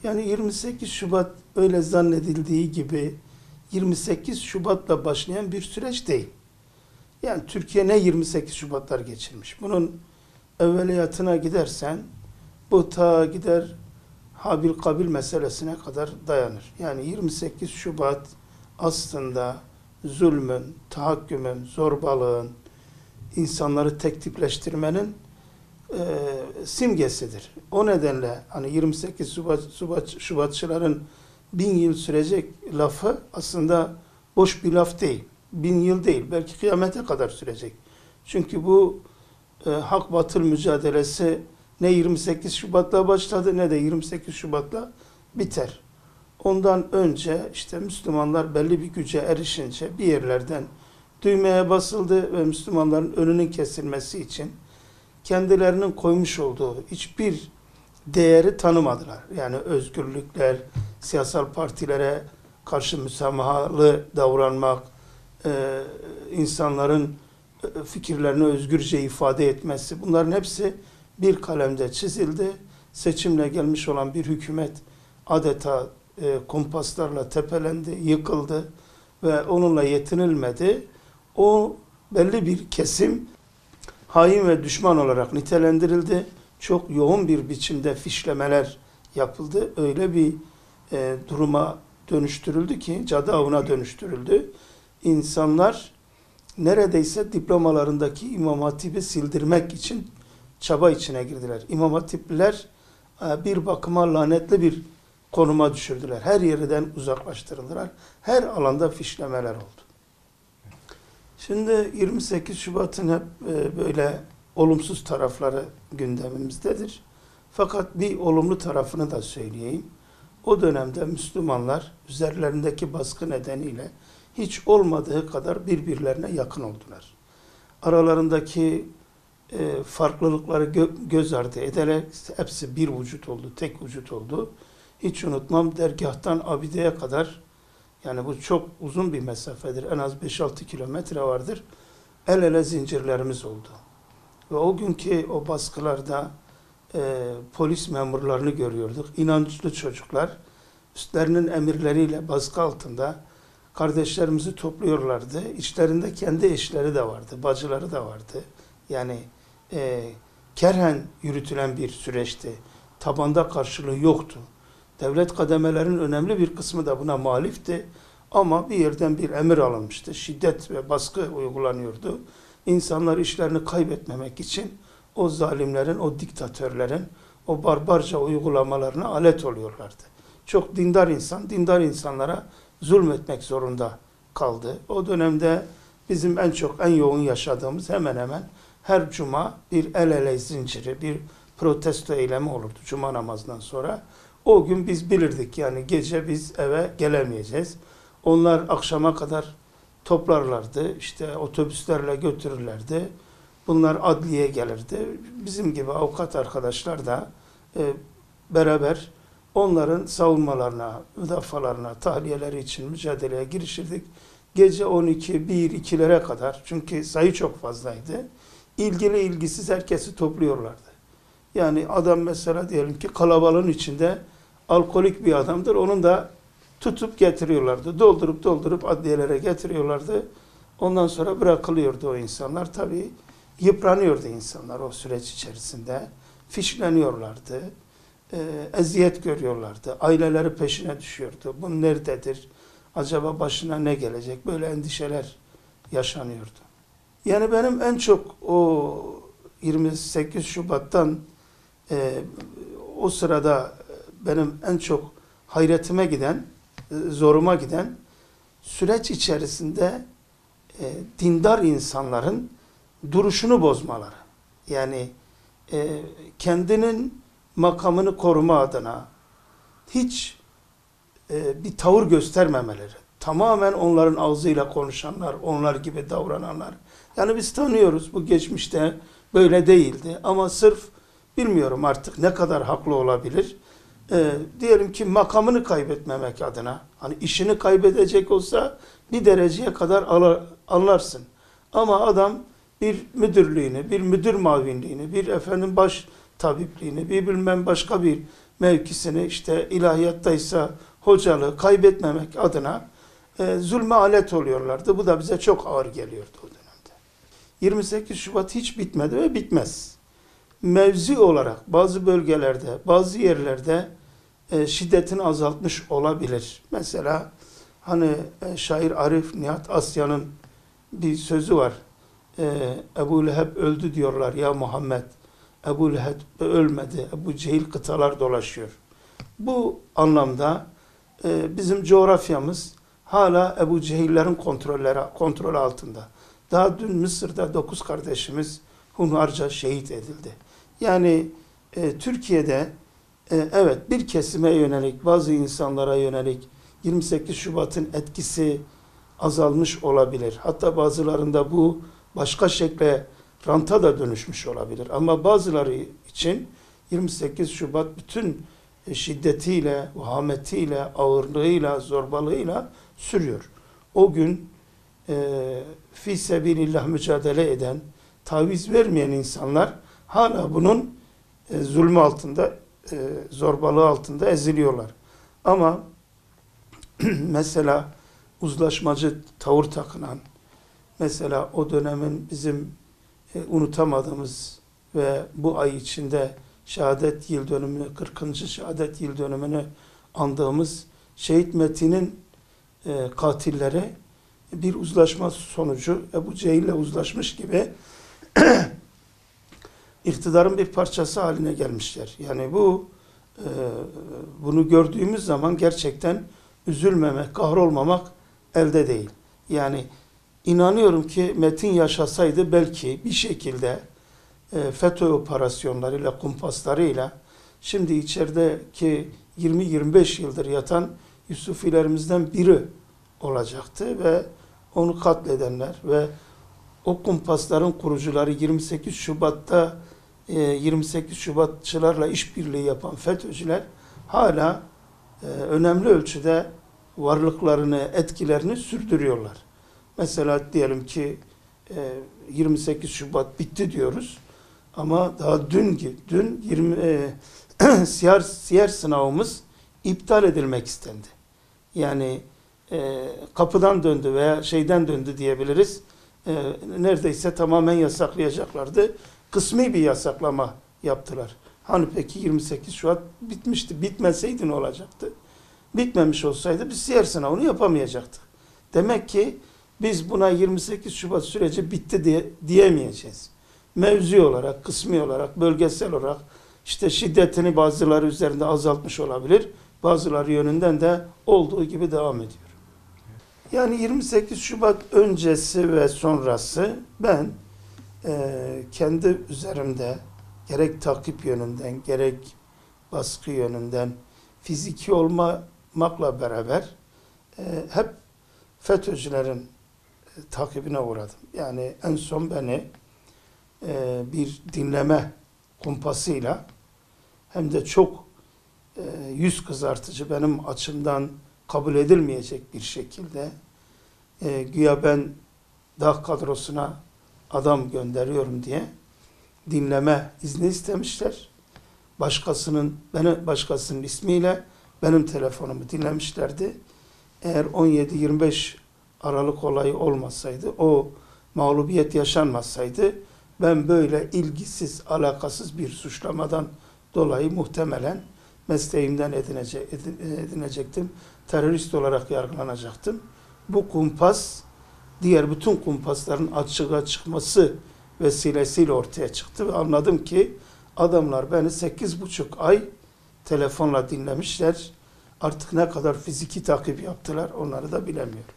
Yani 28 Şubat öyle zannedildiği gibi 28 Şubat'la başlayan bir süreç değil. Yani Türkiye ne 28 Şubatlar geçirmiş. Bunun evveliyatına gidersen bu ta gider Habil Kabil meselesine kadar dayanır. Yani 28 Şubat aslında zulmün, tahakkümün, zorbalığın, insanları tek tipleştirmenin simgesidir. O nedenle hani 28 Şubatçıların 1000 yıl sürecek lafı aslında boş bir laf değil. 1000 yıl değil, belki kıyamete kadar sürecek. Çünkü bu hak batıl mücadelesi ne 28 Şubat'la başladı ne de 28 Şubat'la biter. Ondan önce işte Müslümanlar belli bir güce erişince bir yerlerden düğmeye basıldı ve Müslümanların önünün kesilmesi için kendilerinin koymuş olduğu hiçbir değeri tanımadılar. Yani özgürlükler, siyasal partilere karşı müsamahalı davranmak, insanların fikirlerini özgürce ifade etmesi, bunların hepsi bir kalemde çizildi. Seçimle gelmiş olan bir hükümet adeta kumpaslarla tepelendi, yıkıldı ve onunla yetinilmedi. O belli bir kesim hain ve düşman olarak nitelendirildi. Çok yoğun bir biçimde fişlemeler yapıldı. Öyle bir duruma dönüştürüldü ki, cadı avına dönüştürüldü. İnsanlar neredeyse diplomalarındaki İmam Hatip'i sildirmek için çaba içine girdiler. İmam Hatipliler bir bakıma lanetli bir konuma düşürdüler. Her yerden uzaklaştırıldılar. Her alanda fişlemeler oldu. Şimdi 28 Şubat'ın hep böyle olumsuz tarafları gündemimizdedir. Fakat bir olumlu tarafını da söyleyeyim. O dönemde Müslümanlar üzerlerindeki baskı nedeniyle hiç olmadığı kadar birbirlerine yakın oldular. Aralarındaki farklılıkları göz ardı ederek hepsi bir vücut oldu, tek vücut oldu. Hiç unutmam, dergâhtan abideye kadar, yani bu çok uzun bir mesafedir, en az 5-6 kilometre vardır, el ele zincirlerimiz oldu. Ve o günkü o baskılarda polis memurlarını görüyorduk. İnançlı çocuklar üstlerinin emirleriyle baskı altında kardeşlerimizi topluyorlardı. İçlerinde kendi eşleri de vardı, bacıları da vardı. Yani kerhen yürütülen bir süreçti. Tabanda karşılığı yoktu. Devlet kademelerinin önemli bir kısmı da buna muhalifti. Ama bir yerden bir emir alınmıştı. Şiddet ve baskı uygulanıyordu. İnsanlar işlerini kaybetmemek için o zalimlerin, o diktatörlerin, o barbarca uygulamalarına alet oluyorlardı. Çok dindar insan, dindar insanlara zulmetmek zorunda kaldı. O dönemde bizim en yoğun yaşadığımız hemen hemen her cuma bir el ele zinciri, bir protesto eylemi olurdu cuma namazından sonra. O gün biz bilirdik, yani gece biz eve gelemeyeceğiz. Onlar akşama kadar toplarlardı, işte otobüslerle götürürlerdi. Bunlar adliyeye gelirdi. Bizim gibi avukat arkadaşlar da beraber onların savunmalarına, müdafalarına, tahliyeleri için mücadeleye girişirdik. Gece 12, 1, 2'lere kadar, çünkü sayı çok fazlaydı. İlgili ilgisiz herkesi topluyorlardı. Yani adam mesela diyelim ki kalabalığın içinde alkolik bir adamdır. Onun da tutup getiriyorlardı. Doldurup adliyelere getiriyorlardı. Ondan sonra bırakılıyordu o insanlar. Tabii yıpranıyordu insanlar o süreç içerisinde. Fişleniyorlardı. Eziyet görüyorlardı. Aileleri peşine düşüyordu. Bu nerededir? Acaba başına ne gelecek? Böyle endişeler yaşanıyordu. Yani benim en çok o 28 Şubat'tan o sırada benim en çok hayretime giden, zoruma giden süreç içerisinde dindar insanların duruşunu bozmaları. Yani kendinin makamını koruma adına hiç bir tavır göstermemeleri. Tamamen onların ağzıyla konuşanlar, onlar gibi davrananlar. Yani biz tanıyoruz, bu geçmişte böyle değildi. Ama sırf bilmiyorum artık ne kadar haklı olabilir. Diyelim ki makamını kaybetmemek adına, hani işini kaybedecek olsa bir dereceye kadar anlarsın. Ama adam bir müdürlüğünü, bir müdür mavinliğini, bir baş tabipliğini, bir bilmem başka bir mevkisini işte ilahiyattaysa hocalığı kaybetmemek adına zulme alet oluyorlardı. Bu da bize çok ağır geliyordu o dönemde. 28 Şubat hiç bitmedi ve bitmez. Mevzi olarak bazı bölgelerde, bazı yerlerde şiddetini azaltmış olabilir. Mesela hani şair Arif Nihat Asya'nın bir sözü var. Ebu Leheb öldü diyorlar ya Muhammed. Ebu Leheb ölmedi. Ebu Cehil kıtalar dolaşıyor. Bu anlamda bizim coğrafyamız hala Ebu Cehillerin kontrolü altında. Daha dün Mısır'da 9 kardeşimiz hunharca şehit edildi. Yani Türkiye'de evet bir kesime yönelik, bazı insanlara yönelik 28 Şubat'ın etkisi azalmış olabilir. Hatta bazılarında bu başka şekle, ranta da dönüşmüş olabilir. Ama bazıları için 28 Şubat bütün şiddetiyle, vahametiyle, ağırlığıyla, zorbalığıyla sürüyor. O gün fi sebilillah mücadele eden, taviz vermeyen insanlar hala bunun zulmü altında, zorbalığı altında eziliyorlar. Ama mesela uzlaşmacı tavır takınan, mesela o dönemin bizim unutamadığımız ve bu ay içinde şehadet yıl dönümünü, 40. şehadet yıl dönümünü andığımız Şehit Metin'in katilleri bir uzlaşma sonucu Ebu Cehil'le uzlaşmış gibi iktidarın bir parçası haline gelmişler. Yani bunu gördüğümüz zaman gerçekten üzülmemek, kahrolmamak elde değil. Yani inanıyorum ki Metin yaşasaydı belki bir şekilde FETÖ operasyonlarıyla, kumpaslarıyla şimdi içerideki 20-25 yıldır yatan Yusufilerimizden biri olacaktı ve onu katledenler ve o kumpasların kurucuları 28 Şubat'ta 28 Şubatçılarla işbirliği yapan FETÖ'cüler hala önemli ölçüde varlıklarını, etkilerini sürdürüyorlar. Mesela diyelim ki 28 Şubat bitti diyoruz ama daha dün siyer sınavımız iptal edilmek istendi. Yani kapıdan döndü veya şeyden döndü diyebiliriz. Neredeyse tamamen yasaklayacaklardı. Kısmi bir yasaklama yaptılar. Hani peki 28 Şubat bitmişti. Bitmeseydi ne olacaktı? Bitmemiş olsaydı biz siyer sınavını yapamayacaktık. Demek ki biz buna 28 Şubat süreci bitti diyemeyeceğiz. Mevzi olarak, kısmi olarak, bölgesel olarak işte şiddetini bazıları üzerinde azaltmış olabilir. Bazıları yönünden de olduğu gibi devam ediyor. Yani 28 Şubat öncesi ve sonrası ben kendi üzerimde gerek takip yönünden, gerek baskı yönünden fiziki olmamakla beraber hep FETÖ'cülerin takibine uğradım. Yani en son beni bir dinleme kumpasıyla hem de çok yüz kızartıcı, benim açımdan kabul edilmeyecek bir şekilde güya ben DAH kadrosuna adam gönderiyorum diye dinleme izni istemişler. Başkasının ismiyle benim telefonumu dinlemişlerdi. Eğer 17-25 Aralık olayı olmasaydı, o mağlubiyet yaşanmasaydı ben böyle ilgisiz, alakasız bir suçlamadan dolayı muhtemelen mesleğimden edinecektim. Terörist olarak yargılanacaktım. Bu kumpas, diğer bütün kumpasların açığa çıkması vesilesiyle ortaya çıktı ve anladım ki adamlar beni 8,5 ay telefonla dinlemişler. Artık ne kadar fiziki takip yaptılar onları da bilemiyorum.